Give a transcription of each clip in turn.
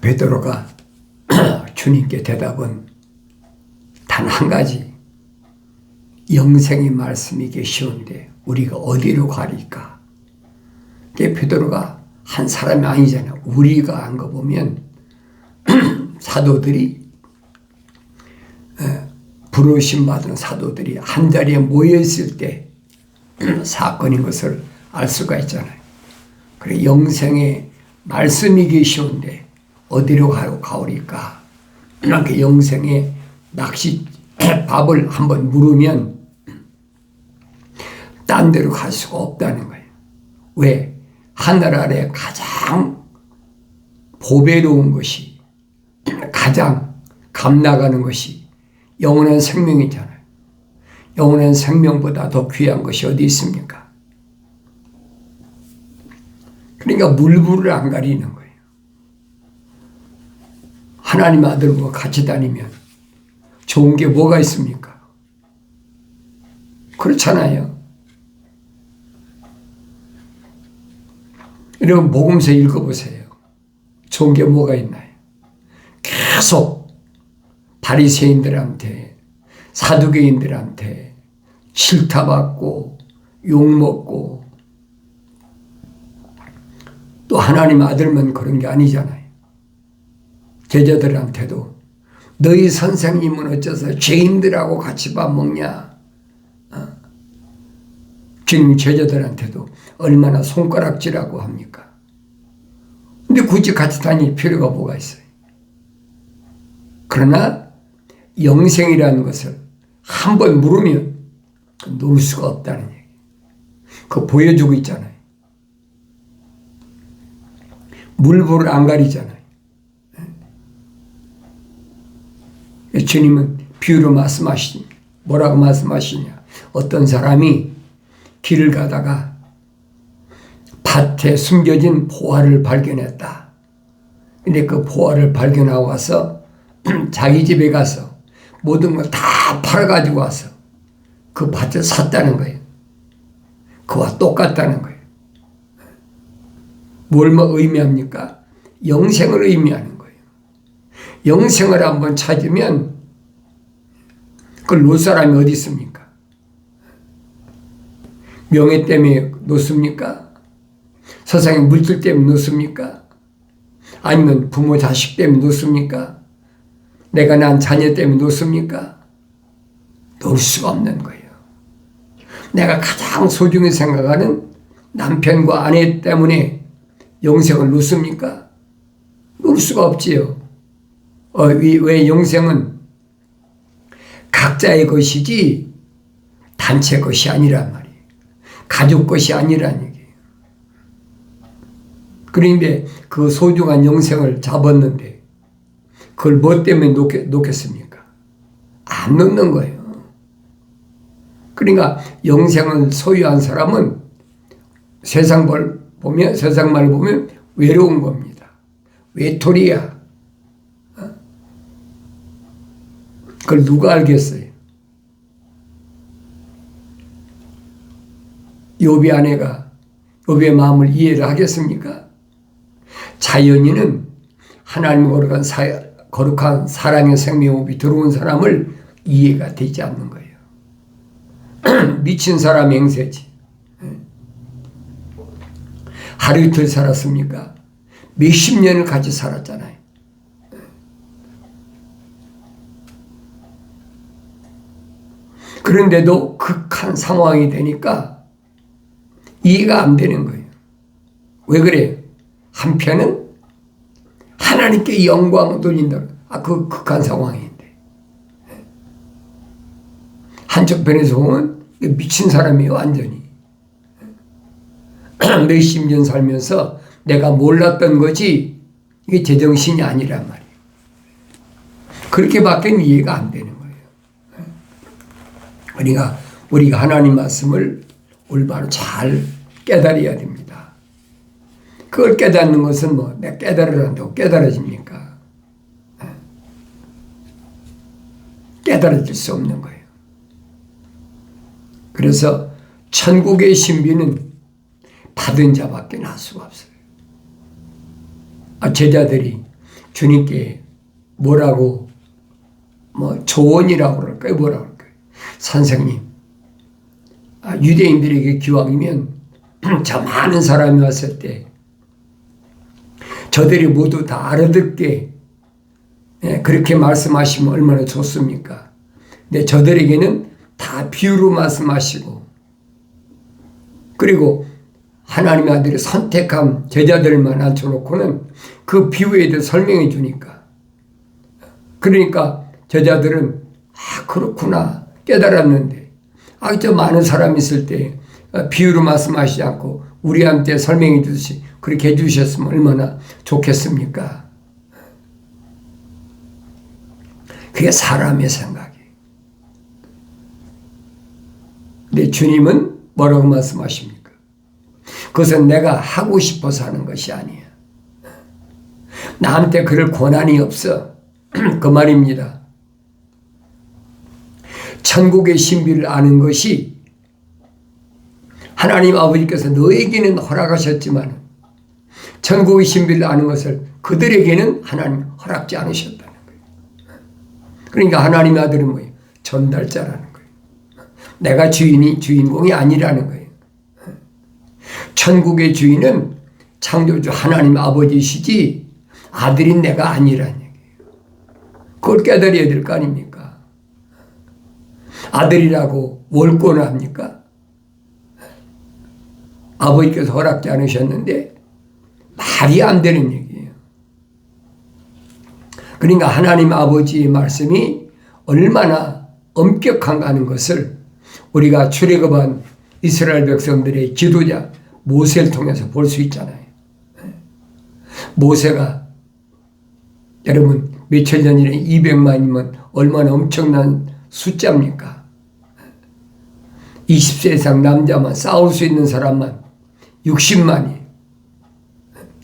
베드로가 주님께 대답은 단 한 가지, 영생의 말씀이 계시온데 우리가 어디로 가리까? 베드로가 한 사람이 아니잖아요. 우리가 한 거 보면 사도들이, 부르심 받은 사도들이 한 자리에 모여 있을 때 사건인 것을 알 수가 있잖아요. 그래, 영생의 말씀이 계시온데 어디로 가오리까? 그 영생의 밥을 한번 물으면 딴 데로 갈 수가 없다는 거예요. 왜? 하늘 아래 가장 보배로운 것이, 가장 값나가는 것이 영원한 생명이잖아요. 영원한 생명보다 더 귀한 것이 어디 있습니까? 그러니까 물불을 안 가리는 거예요. 하나님 아들과 같이 다니면 좋은 게 뭐가 있습니까? 그렇잖아요. 여러분 복음서 읽어보세요. 좋은 게 뭐가 있나요? 계속 바리새인들한테, 사두개인들한테 질타받고 욕먹고, 또 하나님 아들만 그런 게 아니잖아요. 제자들한테도 너희 선생님은 어째서 죄인들하고 같이 밥 먹냐? 주님 제자들한테도 얼마나 손가락질하고 합니까? 근데 굳이 같이 다닐 필요가 뭐가 있어요? 그러나 영생이라는 것을 한번 물으면 놓을 수가 없다는 얘기. 그거 보여주고 있잖아요. 물불을 안 가리잖아요. 주님은 비유로 말씀하시니 뭐라고 말씀하시냐? 어떤 사람이 길을 가다가 밭에 숨겨진 보화를 발견했다. 근데 그 보화를 발견하고 와서 자기 집에 가서 모든 걸 다 팔아가지고 와서 그 밭을 샀다는 거예요. 그와 똑같다는 거예요. 뭘 의미합니까? 영생을 의미하는 거예요. 영생을 한번 찾으면 그걸 놓을 사람이 어디 있습니까? 명예 때문에 놓습니까? 세상의 물질 때문에 놓습니까? 아니면 부모 자식 때문에 놓습니까? 내가 낳은 자녀 때문에 놓습니까? 놓을 수가 없는 거예요. 내가 가장 소중히 생각하는 남편과 아내 때문에 영생을 놓습니까? 놓을 수가 없지요. 왜 영생은 각자의 것이지 단체 것이 아니란 말이에요. 가족 것이 아니란 얘기예요. 그런데 그 소중한 영생을 잡았는데 그걸 뭐 때문에 놓겠습니까? 안 놓는 거예요. 그러니까 영생을 소유한 사람은 세상말로 보면 외로운 겁니다. 외톨이야. 그걸 누가 알겠어요? 욥의 아내가 욥의 마음을 이해를 하겠습니까? 자연인은 하나님 거룩한 사랑의 생명호흡이 들어온 사람을 이해가 되지 않는 거예요. 미친 사람 행세지. 하루 이틀 살았습니까? 몇십 년을 같이 살았잖아요. 그런데도 극한 상황이 되니까 이해가 안 되는 거예요. 왜 그래요? 한편은 하나님께 영광을 돌린다. 그 극한 상황인데. 한쪽 편에서 보면 미친 사람이에요, 완전히. 몇십 년 살면서 내가 몰랐던 거지 이게 제정신이 아니란 말이에요. 그렇게밖에 이해가 안 되는 거예요. 그러니까 우리가 하나님 말씀을 올바로 잘 깨달아야 됩니다. 그걸 깨닫는 것은 내가 깨달으란다고 깨달아집니까? 깨달아질 수 없는 거예요. 그래서 천국의 신비는 받은 자밖에 날 수가 없어요. 제자들이 주님께 뭐라고 조언이라고 그럴까요? 뭐라고 그럴까요? 선생님, 유대인들에게 기왕이면 저 많은 사람이 왔을 때 저들이 모두 다 알아듣게 그렇게 말씀하시면 얼마나 좋습니까? 근데 저들에게는 다 비유로 말씀하시고, 그리고 하나님의 아들이 선택한 제자들만 앉혀놓고는 그 비유에 대해 설명해 주니까, 그러니까 제자들은 그렇구나 깨달았는데, 저 많은 사람이 있을 때 비유로 말씀하시지 않고 우리한테 설명해 주듯이 그렇게 해주셨으면 얼마나 좋겠습니까? 그게 사람의 생각이에요. 근데 주님은 뭐라고 말씀하십니까? 그것은 내가 하고 싶어서 하는 것이 아니야. 나한테 그럴 권한이 없어. 그 말입니다. 천국의 신비를 아는 것이 하나님 아버지께서 너에게는 허락하셨지만 천국의 신비를 아는 것을 그들에게는 하나님 허락지 않으셨다는 거예요. 그러니까 하나님의 아들은 뭐예요? 전달자라는 거예요. 내가 주인공이 아니라는 거예요. 천국의 주인은 창조주 하나님 아버지시지 아들인 내가 아니라는 얘기예요. 그걸 깨달아야 될 거 아닙니까? 아들이라고 월권을 합니까? 아버지께서 허락지 않으셨는데 말이 안 되는 얘기예요. 그러니까 하나님 아버지의 말씀이 얼마나 엄격한가 하는 것을 우리가 출애굽한 이스라엘 백성들의 지도자 모세를 통해서 볼 수 있잖아요. 모세가 여러분 며칠 전에 200만이면 얼마나 엄청난 숫자입니까? 20세 이상 남자만 싸울 수 있는 사람만 60만이.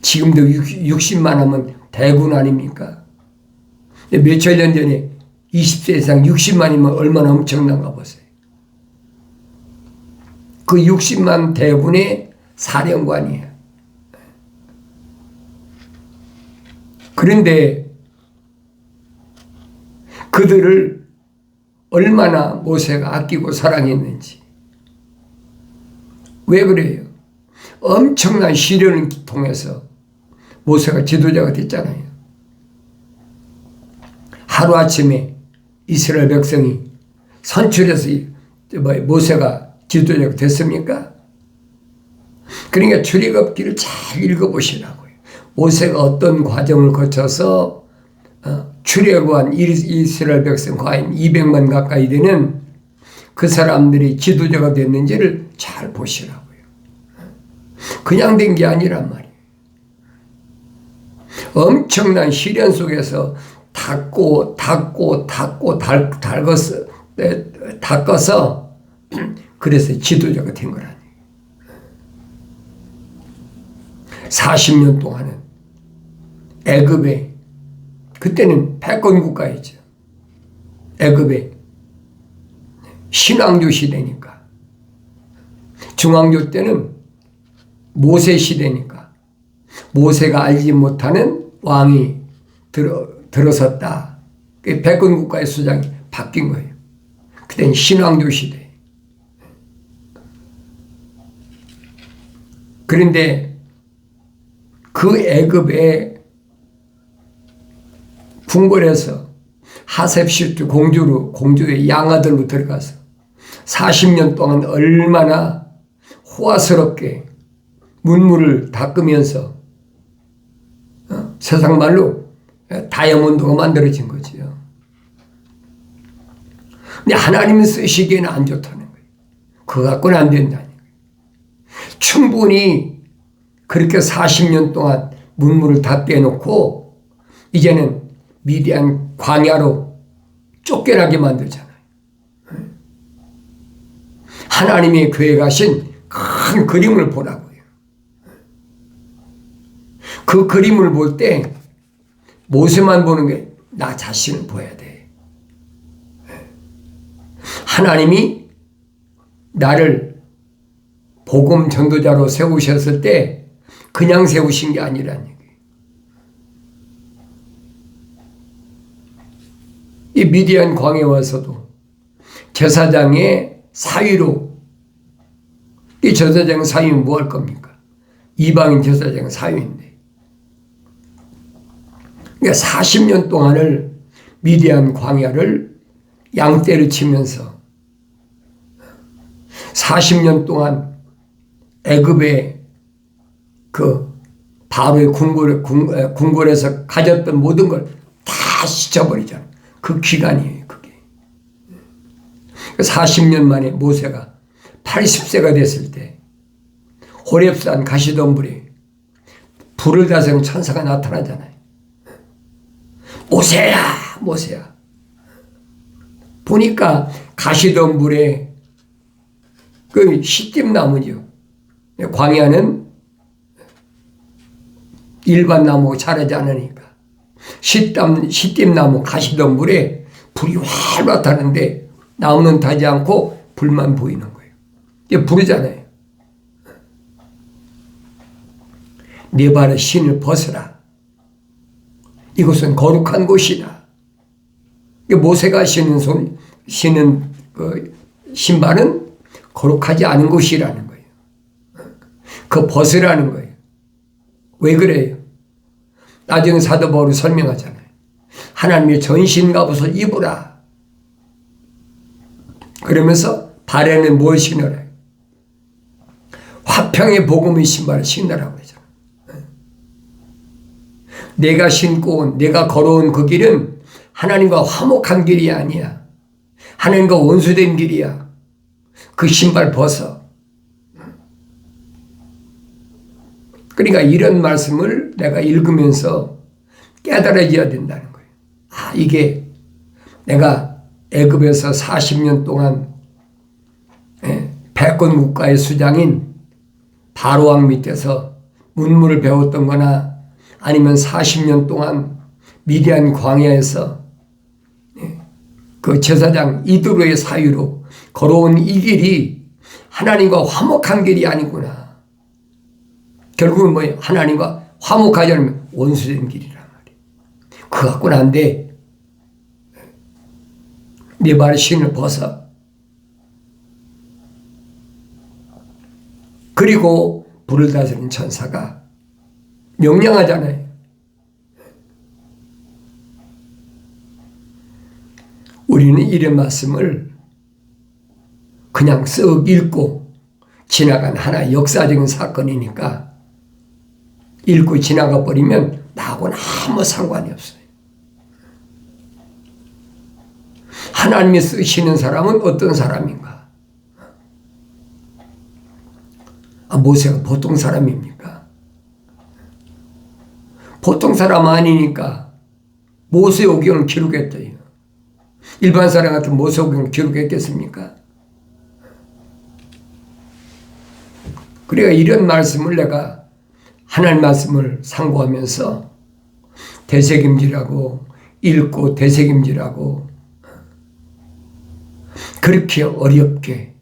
지금도 60만 하면 대군 아닙니까? 며칠 전에 20세 이상 60만이면 얼마나 엄청난가 보세요. 그 60만 대군의 사령관이에요. 그런데 그들을 얼마나 모세가 아끼고 사랑했는지. 왜 그래요? 엄청난 시련을 통해서 모세가 지도자가 됐잖아요. 하루아침에 이스라엘 백성이 선출해서 모세가 지도자가 됐습니까? 그러니까 출애굽기를 잘 읽어보시라고요. 모세가 어떤 과정을 거쳐서 출애굽한 이스라엘 백성 과연 200만 가까이 되는 그 사람들이 지도자가 됐는지를 잘 보시라고요. 그냥 된 게 아니란 말이에요. 엄청난 시련 속에서 닦아서 그래서 지도자가 된 거라니. 40년 동안은 애굽에, 그때는 패권 국가였죠. 애굽에 신왕조 시대니까, 중왕조 때는 모세 시대니까 모세가 알지 못하는 왕이 들어섰다. 패권 국가의 수장이 바뀐 거예요. 그때는 신왕조 시대. 그런데 그 애굽의 궁궐에서 하셉슈트 공주의 양아들로 들어가서 40년 동안 얼마나 호화스럽게 문물을 닦으면서 세상 말로 다이아몬드가 만들어진 거지요. 근데 하나님은 쓰시기에는 안 좋다는 거예요. 그거 갖고는 안 된다는 거예요. 충분히 그렇게 40년 동안 문물을 다 빼놓고 이제는 미디안 광야로 쫓겨나게 만들잖아요. 하나님이 계획하신 큰 그림을 보라고요. 그 그림을 볼 때 모세만 보는 게 나 자신을 보여야 돼. 하나님이 나를 복음 전도자로 세우셨을 때 그냥 세우신 게 아니라는 얘기예요. 이 미디안 광야에 와서도 제사장의 사위로, 이 제사장 사위는 뭐 할 겁니까? 이방인 제사장 사위인데. 그러니까 40년 동안을 미디안 광야를 양떼를 치면서 40년 동안 애굽의 그 바로의 궁궐에서 가졌던 모든 걸 다 씻어버리잖아요. 그 기간이에요, 그게. 40년 만에 모세가 80세가 됐을 때 호렙산 가시덤불에 불을 다스리는 천사가 나타나잖아요. 모세야, 모세야. 보니까 가시덤불에 그 시띠나무죠. 광야는 일반 나무가 자라지 않으니까 시띠나무 가시덤불에 불이 활 나타나는데 나무는 타지 않고 불만 보이는 거예요. 이게 부르잖아요. 네 발의 신을 벗으라. 이곳은 거룩한 곳이다. 모세가 신은 그 신발은 거룩하지 않은 곳이라는 거예요. 그 벗으라는 거예요. 왜 그래요? 나중에 사도 바울이 설명하잖아요. 하나님의 전신 갑옷을 입으라. 그러면서 발에는 뭘 신으라? 화평의 복음의 신발을 신으라고 그러잖아요. 내가 신고 온, 내가 걸어온 그 길은 하나님과 화목한 길이 아니야. 하나님과 원수된 길이야. 그 신발 벗어. 그러니까 이런 말씀을 내가 읽으면서 깨달아져야 된다는 거예요. 아, 이게 내가 애굽에서 40년 동안 패권 국가의 수장인 바로왕 밑에서 문물을 배웠던 거나 아니면 40년 동안 미디안 광야에서 그 제사장 이드로의 사유로 걸어온 이 길이 하나님과 화목한 길이 아니구나. 결국은 뭐예요? 하나님과 화목하지 않으면 원수된 길이란 말이에요. 그거 갖고는 안 돼. 네 발의 신을 벗어. 그리고 불을 다스리는 천사가 명령하잖아요. 우리는 이런 말씀을 그냥 쓱 읽고 지나간 하나의 역사적인 사건이니까 읽고 지나가 버리면 나하고는 아무 상관이 없어요. 하나님이 쓰시는 사람은 어떤 사람인가? 모세가 보통 사람입니까? 보통 사람 아니니까 모세오경을 기록했대요. 일반 사람 같은 모세오경을 기록했겠습니까? 그래야 이런 말씀을 내가 하나님 말씀을 상고하면서 되새김질하고 읽고 되새김질하고 그렇게 어렵게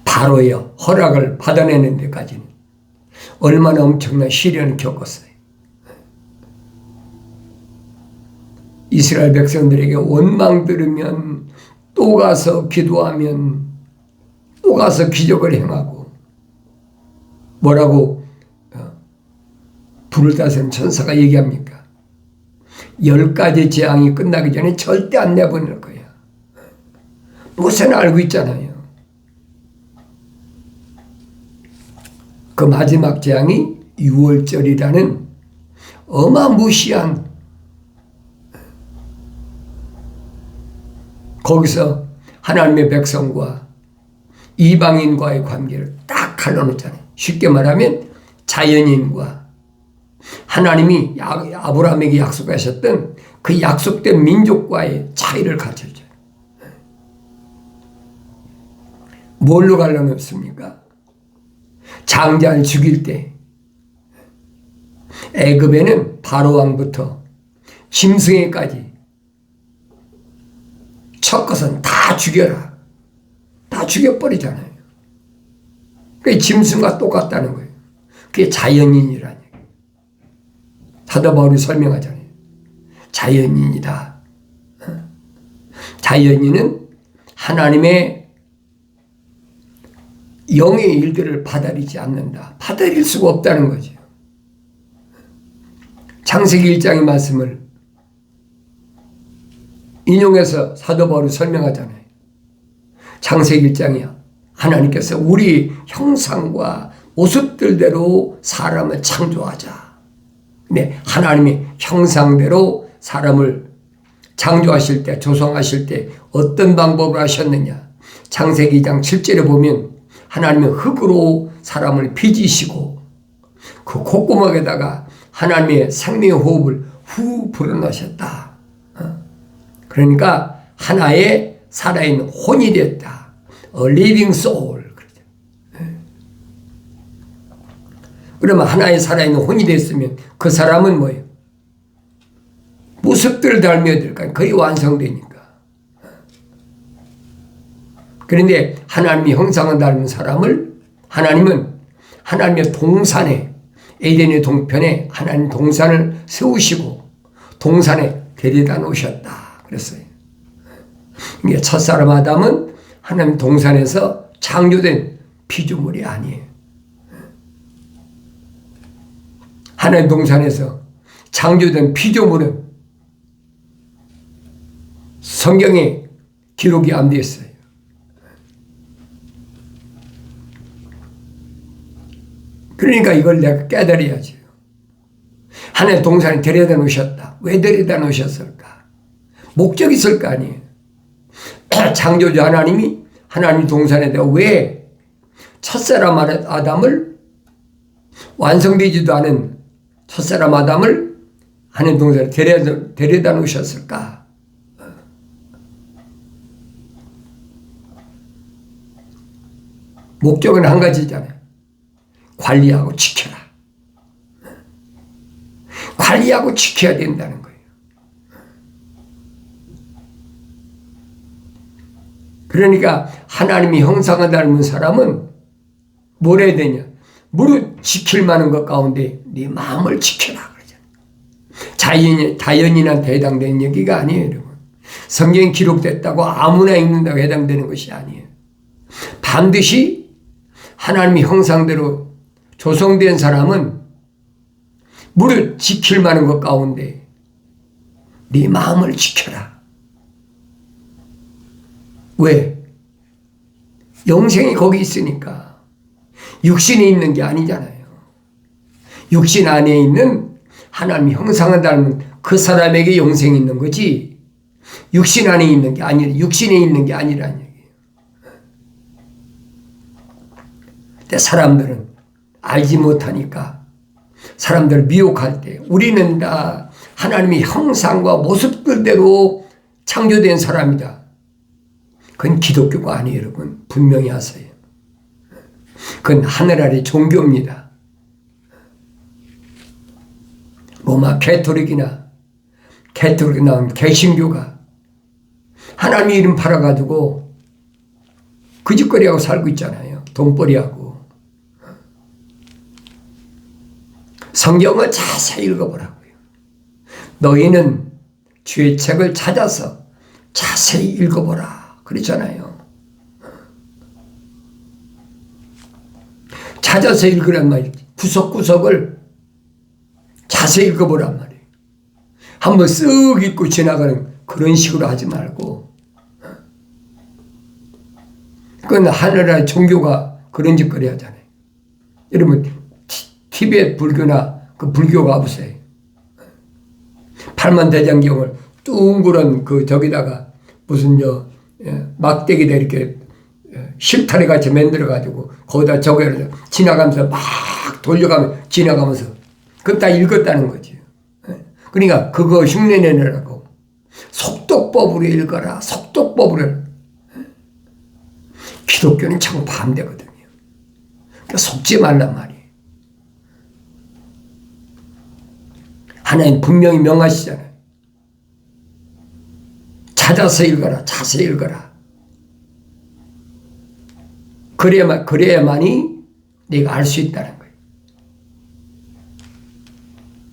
바로의 허락을 받아내는 데까지는 얼마나 엄청난 시련을 겪었어요. 이스라엘 백성들에게 원망 들으면 또 가서 기도하면 또 가서 기적을 행하고 뭐라고 불을 다스리는 천사가 얘기합니까? 10가지 재앙이 끝나기 전에 절대 안 내보낼 거야. 모세는 알고 있잖아요. 그 마지막 재앙이 6월절이라는 어마무시한 거기서 하나님의 백성과 이방인과의 관계를 딱 갈라놓잖아요. 쉽게 말하면 자연인과 하나님이 아브라함에게 약속하셨던 그 약속된 민족과의 차이를 가르쳐줘요. 뭘로 갈라놓습니까? 장자를 죽일 때 애굽에는 바로왕부터 짐승에까지 첫 것은 다 죽여라. 다 죽여버리잖아요. 그게 짐승과 똑같다는 거예요. 그게 자연인이라는 얘기예요. 사도 바울이 설명하잖아요. 자연인이다. 자연인은 하나님의 영의 일들을 받아들이지 않는다. 받아들일 수가 없다는 거죠. 창세기 1장의 말씀을 인용해서 사도 바울이 설명하잖아요. 창세기 1장이야. 하나님께서 우리 형상과 모습들대로 사람을 창조하자. 근데 하나님의 형상대로 사람을 창조하실 때, 조성하실 때 어떤 방법을 하셨느냐. 창세기 2장 7절에 보면 하나님은 흙으로 사람을 빚으시고 그 콧구멍에다가 하나님의 생명의 호흡을 후 불어넣으셨다. 그러니까 하나의 살아있는 혼이 됐다. A living soul. 그러면 하나의 살아있는 혼이 됐으면 그 사람은 뭐예요? 모습들을 닮아야 될까? 거의 완성되니까. 그런데 하나님이 형상을 닮은 사람을 하나님은 하나님의 동산에 에덴의 동편에 하나님 동산을 세우시고 동산에 데려다 놓으셨다 그랬어요. 이게 첫사람 아담은 하나님 동산에서 창조된 피조물이 아니에요. 하나님 동산에서 창조된 피조물은 성경에 기록이 안 되어 있어요. 그러니까 이걸 내가 깨달아야지. 하나님 동산에 데려다 놓으셨다. 왜 데려다 놓으셨을까? 목적이 있을 거 아니에요. 창조주 하나님이 하나님 동산에다가 왜 첫사람 아담을 완성되지도 않은 첫사람 아담을 하나님 동산에 데려다 놓으셨을까? 목적은 한 가지잖아요. 관리하고 지켜라. 관리하고 지켜야 된다는 거예요. 그러니까 하나님이 형상을 닮은 사람은 뭘 해야 되냐? 무릇 지킬 만한 것 가운데 네 마음을 지켜라. 자연인한테 해당되는 얘기가 아니에요, 여러분. 성경에 기록됐다고 아무나 읽는다고 해당되는 것이 아니에요. 반드시 하나님의 형상대로 조성된 사람은 무릇 지킬 만한 것 가운데 네 마음을 지켜라. 왜? 영생이 거기 있으니까. 육신에 있는 게 아니잖아요. 육신 안에 있는 하나님의 형상을 닮은 그 사람에게 영생이 있는 거지 육신 안에 있는 게 아니라 육신에 있는 게 아니라는 얘기예요. 근데 사람들은 알지 못하니까 사람들을 미혹할 때 우리는 다 하나님의 형상과 모습들대로 창조된 사람이다. 그건 기독교가 아니에요, 여러분. 분명히 하세요. 그건 하늘 아래 종교입니다. 로마 캐토릭이나 캐토릭 나온 개신교가 하나님의 이름 팔아가지고 그 짓거리하고 살고 있잖아요. 돈벌이하고. 성경을 자세히 읽어보라고요. 너희는 주의 책을 찾아서 자세히 읽어보라. 그랬잖아요. 찾아서 읽으란 말이지. 구석구석을 자세히 읽어보란 말이에요. 한번 쓱 읽고 지나가는 그런 식으로 하지 말고. 그건 하늘나라 종교가 그런 짓거리 하잖아요. 여러분 티베트 불교나 그 불교 가보세요. 팔만대장경을 둥그런 그 저기다가 무슨 막대기다 이렇게 실타래 같이 만들어가지고 거기다 저기를 지나가면서 막 돌려가면 지나가면서 그거 다 읽었다는 거지. 그러니까 그거 흉내내느라고 속독법으로 읽어라. 속독법으로. 기독교는 참 반대거든요. 그러니까 속지 말란 말이에요. 하나님 분명히 명하시잖아요. 찾아서 읽어라. 자세히 읽어라. 그래야만이 네가 알 수 있다는 거예요.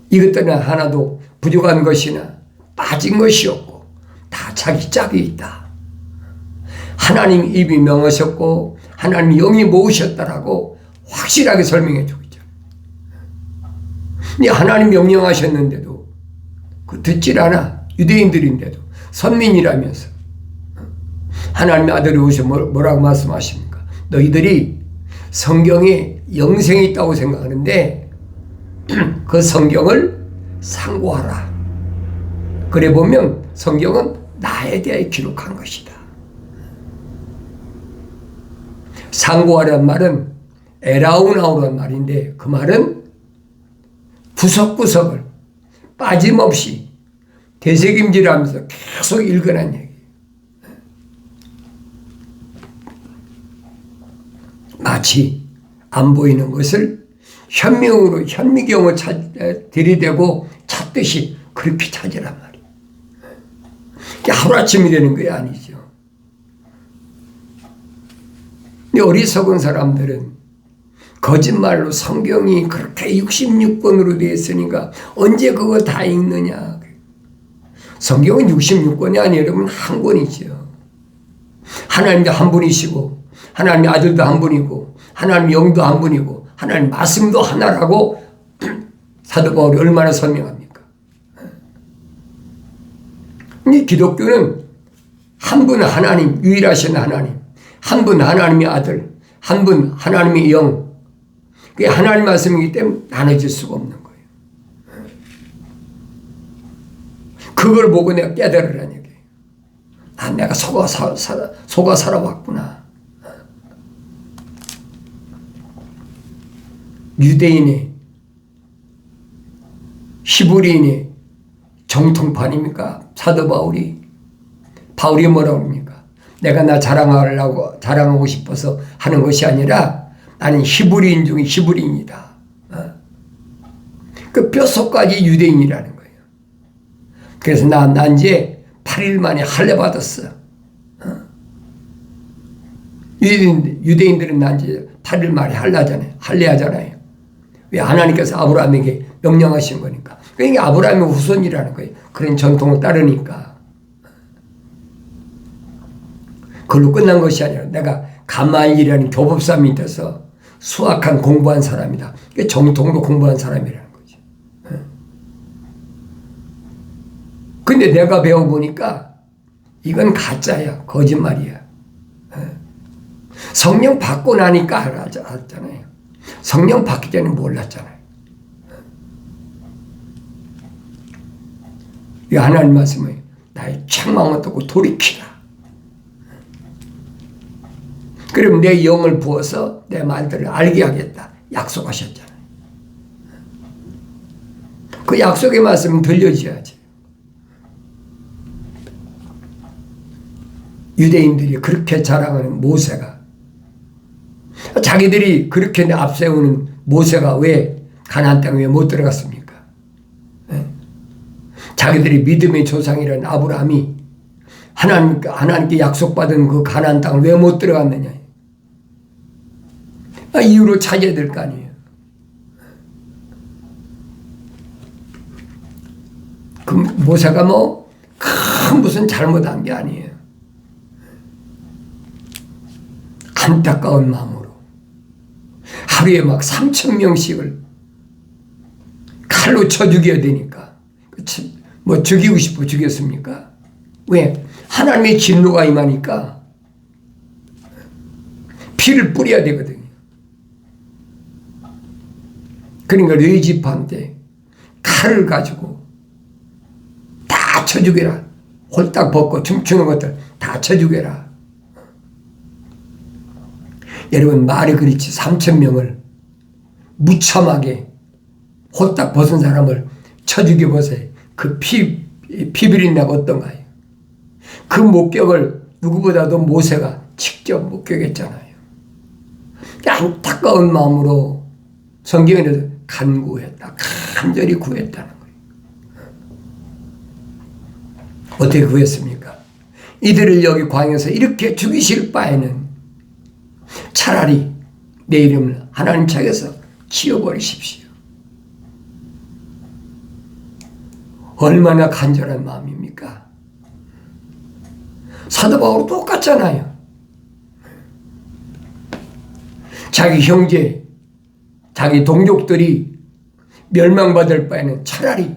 이것 때문에 하나도 부족한 것이나 빠진 것이 없고 다 자기 짝이 있다. 하나님 입이 명하셨고 하나님 영이 모으셨다라고 확실하게 설명해 주고 있죠. 하나님 명령하셨는데도 그 듣질 않아. 유대인들인데도 선민이라면서 하나님의 아들이 오셔 뭐라고 말씀하십니까? 너희들이 성경에 영생이 있다고 생각하는데 그 성경을 상고하라. 그래 보면 성경은 나에 대해 기록한 것이다. 상고하라는 말은 에라우나우라는 말인데 그 말은 구석구석을 빠짐없이 되새김질하면서 계속 읽으라는 얘기예요. 마치 안 보이는 것을 현미경을 들이대고 찾듯이 그렇게 찾으란 말이에요. 이게 하루아침이 되는 게 아니죠. 근데 어리석은 사람들은 거짓말로 성경이 그렇게 66권으로 되어 있으니까 언제 그거 다 읽느냐. 성경은 66권이 아니에요. 여러분 한 권이죠. 하나님도 한 분이시고 하나님의 아들도 한 분이고 하나님의 영도 한 분이고 하나님 말씀도 하나라고 사도 바울이 얼마나 설명합니까? 이 기독교는 한 분 하나님, 유일하신 하나님, 한 분 하나님의 아들, 한 분 하나님의 영, 그게 하나님 말씀이기 때문에 나눠질 수가 없는 거예요. 그걸 보고 내가 깨달으라는 얘기예요. 아, 내가 속아 살아왔구나. 유대인의 히브리인의 정통판입니까? 사도 바울이 뭐라고 합니까? 내가 나 자랑하고 싶어서 하는 것이 아니라 나는 히브리인 중에 히브리인이다. 그 뼛속까지 유대인이라는 거예요. 그래서 나 이제 8일 만에 할례 받았어. 유대인들은 나 이제 8일 만에 할례하잖아요. 왜? 하나님께서 아브라함에게 명령하신 거니까. 그러니까 아브라함의 후손이라는 거예요. 그런 전통을 따르니까. 그걸로 끝난 것이 아니라 내가 가마일이라는 교법사 밑에서 수학한 공부한 사람이다. 정통으로 공부한 사람이라는 거죠. 근데 내가 배워보니까 이건 가짜야. 거짓말이야. 성령 받고 나니까 알았잖아요. 성령 받기 전에 몰랐잖아요. 이 하나님 말씀을 나의 책망을 듣고 돌이키라. 그럼 내 영을 부어서 내 말들을 알게 하겠다. 약속하셨잖아요. 그 약속의 말씀은 들려줘야지. 유대인들이 그렇게 자랑하는 모세가, 자기들이 그렇게 앞세우는 모세가 왜 가나안 땅에 못 들어갔습니까? 자기들이 믿음의 조상이라는 아브라함이 하나님께 약속받은 그 가나안 땅을 왜 못 들어갔느냐? 이유를 찾아야 될 거 아니에요. 그 모세가 큰 무슨 잘못한 게 아니에요. 안타까운 마음으로 하루에 3,000명씩을 칼로 쳐 죽여야 되니까 죽이고 싶어 죽였습니까? 왜? 하나님의 진노가 임하니까 피를 뿌려야 되거든요. 그러니까 레위지판 때 칼을 가지고 다 쳐 죽여라. 홀딱 벗고 춤추는 것들 다 쳐 죽여라. 여러분 말이 그렇지 3,000명을 무참하게 홀딱 벗은 사람을 쳐 죽여보세요. 그 피비린내가 어떤가요? 그 목격을 누구보다도 모세가 직접 목격했잖아요. 안타까운 마음으로 성경에서 간구했다. 간절히 구했다는 거예요. 어떻게 구했습니까? 이들을 여기 광야에서 이렇게 죽이실 바에는 차라리 내 이름을 하나님 책에서 지워버리십시오. 얼마나 간절한 마음입니까? 사도 바울도 똑같잖아요. 자기 형제, 자기 동족들이 멸망받을 바에는 차라리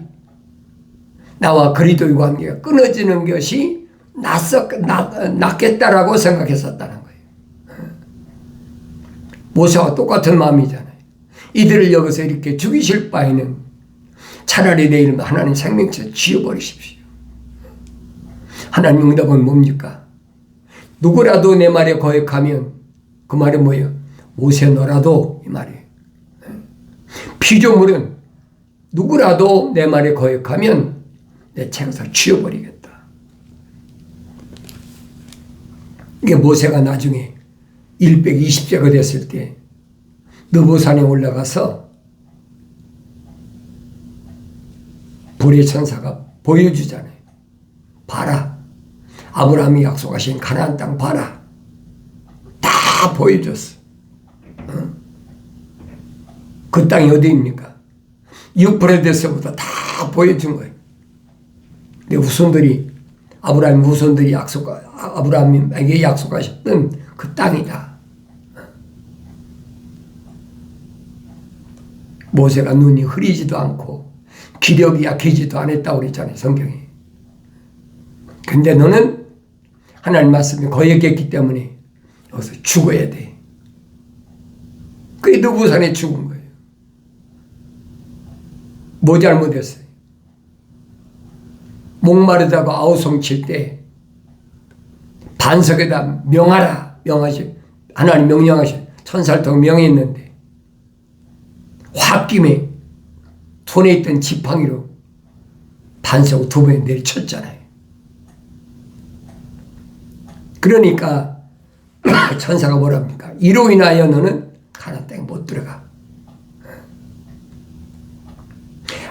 나와 그리스도의 관계가 끊어지는 것이 낫겠다라고 생각했었다는 거예요. 모세와 똑같은 마음이잖아요. 이들을 여기서 이렇게 죽이실 바에는 차라리 내 이름 하나님 생명체 지워버리십시오. 하나님 응답은 뭡니까? 누구라도 내 말에 거역하면 그 말이 뭐예요? 모세 너라도 이 말이에요. 피조물은 누구라도 내 말에 거역하면 내 책에서 지워버리겠다. 이게 모세가 나중에 120세가 됐을 때 느보산에 올라가서 불의 천사가 보여주잖아요. 봐라. 아브라함이 약속하신 가나안 땅 봐라. 다 보여줬어. 그 땅이 어디입니까? 유프라데스보다 다 보여준 거예요. 내 후손들이 아브라함 후손들이 아브라함에게 약속하셨던 그 땅이다. 모세가 눈이 흐리지도 않고 기력이 약해지도 않았다고 그랬잖아요, 성경에. 근데 너는 하나님 말씀에 거역했기 때문에 여기서 죽어야 돼. 그게 느부산에 죽은 거예요. 뭐 잘못했어요? 목마르다고 아우성 칠 때 반석에다 명하라 하나님 명령하시 천사를 통해 명했는데 홧김에 손에 있던 지팡이로 반석을 두 번에 내리쳤잖아요. 그러니까 천사가 뭐랍니까? 이로 인하여 너는 가나안 땅에 못 들어가.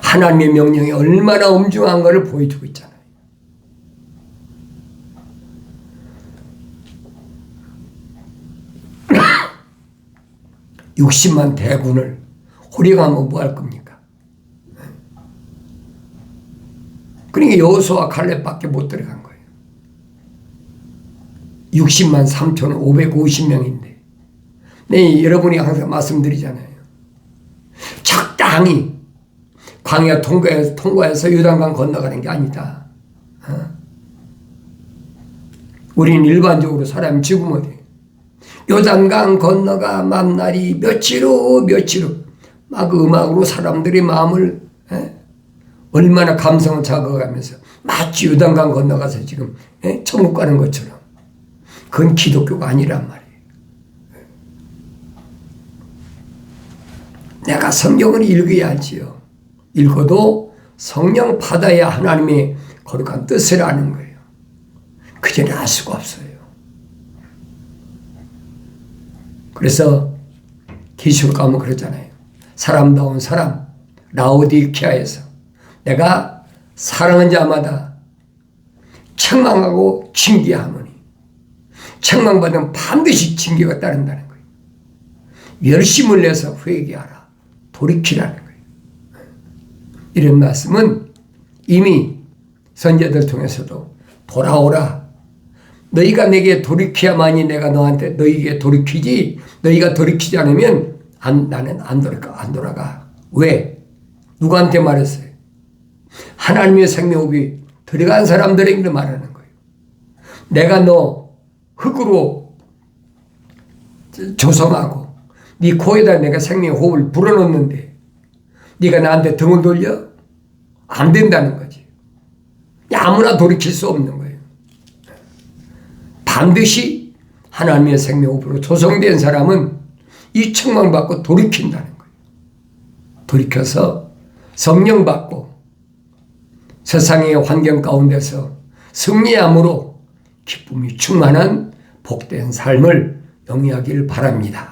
하나님의 명령이 얼마나 엄중한 것을 보여주고 있잖아요. (60만) 대군을 호령하면 뭐 할 겁니까? 그러니까 여호수아와 칼렙밖에 못 들어간 거예요. 60만 3천 550명인데 네, 여러분이 항상 말씀드리잖아요. 적당히 광야 통과해서 요단강 건너가는 게 아니다. 우리는 일반적으로 사람이 죽으면 돼. 요단강 건너가 만날이 며칠 후 막 음악으로 사람들의 마음을 얼마나 감성을 자극하면서 마치 요단강 건너가서 지금 천국 가는 것처럼. 그건 기독교가 아니란 말이에요. 내가 성경을 읽어야지요. 읽어도 성령 받아야 하나님의 거룩한 뜻을 아는 거예요. 그 전에 알 수가 없어요. 그래서 계시록 가면 그러잖아요. 사람다운 사람 라오디키아에서 내가 사랑한 자마다 책망하고 징계하노니 책망받으면 반드시 징계가 따른다는 거예요. 열심을 내서 회개하라. 돌이키라는 거예요. 이런 말씀은 이미 선지자들 통해서도 돌아오라. 너희가 내게 돌이켜야만이 내가 너희에게 돌이키지 너희가 돌이키지 않으면 나는 안 돌아가. 왜? 누구한테 말했어요? 하나님의 생명호흡이 들어간 사람들에게 말하는 거예요. 내가 너 흙으로 조성하고 네 코에다 내가 생명호흡을 불어넣는데 네가 나한테 등을 돌려? 안 된다는 거지. 아무나 돌이킬 수 없는 거예요. 반드시 하나님의 생명호흡으로 조성된 사람은 이 책망받고 돌이킨다는 거예요. 돌이켜서 성령 받고 세상의 환경 가운데서 승리함으로 기쁨이 충만한 복된 삶을 영위하길 바랍니다.